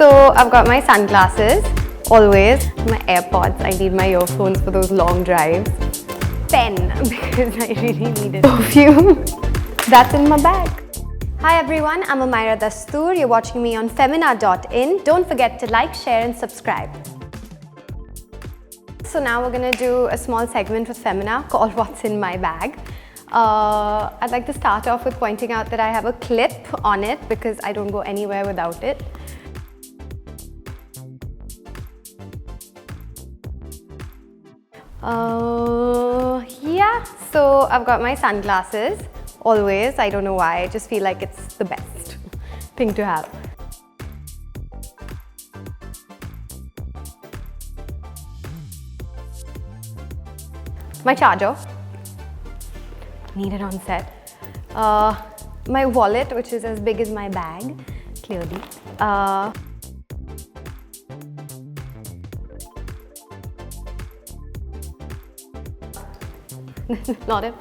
So I've got my sunglasses, always. My AirPods, I need my earphones for those long drives. Pen, because I really need it. Perfume, that's in my bag. Hi everyone, I'm Amyra Dastur. You're watching me on Femina.in. Don't forget to like, share and subscribe. So now we're going to do a small segment with Femina called What's in My Bag. I'd like to start off with pointing out that I have a clip on it because I don't go anywhere without it. Yeah, so I've got my sunglasses, always. I don't know why, I just feel like it's the best thing to have. My charger, need it on set. My wallet, which is as big as my bag, clearly. A lot of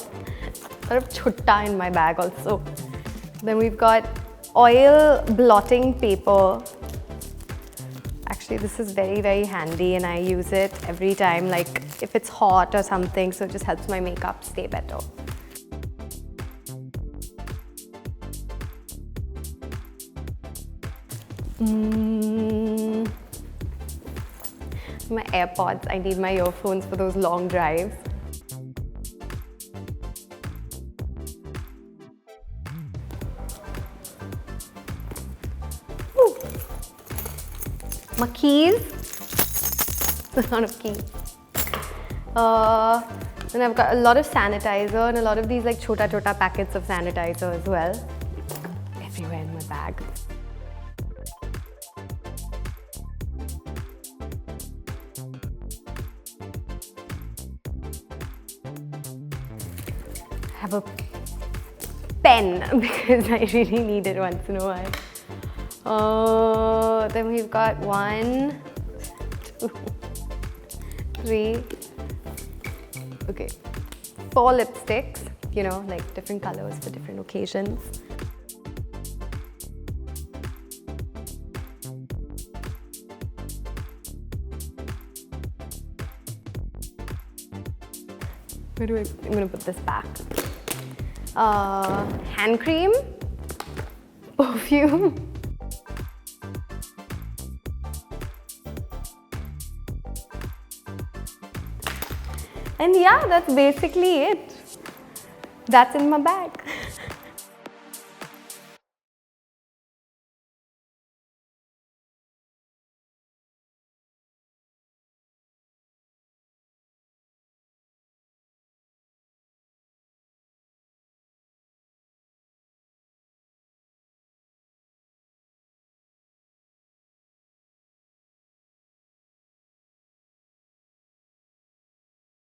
chutta in my bag also. Then we've got oil blotting paper. Actually, this is very, very handy and I use it every time, like if it's hot or something, so it just helps my makeup stay better. My AirPods, I need my earphones for those long drives. My keys, a lot of keys. Then I've got a lot of sanitizer and a lot of these like chota packets of sanitizer as well. Everywhere in my bag. I have a pen because I really need it once in a while. Then we've got 1, 2, 3, okay, 4 lipsticks, you know, like different colors for different occasions. I'm gonna put this back. Hand cream, perfume. And yeah, that's basically it. That's in my bag.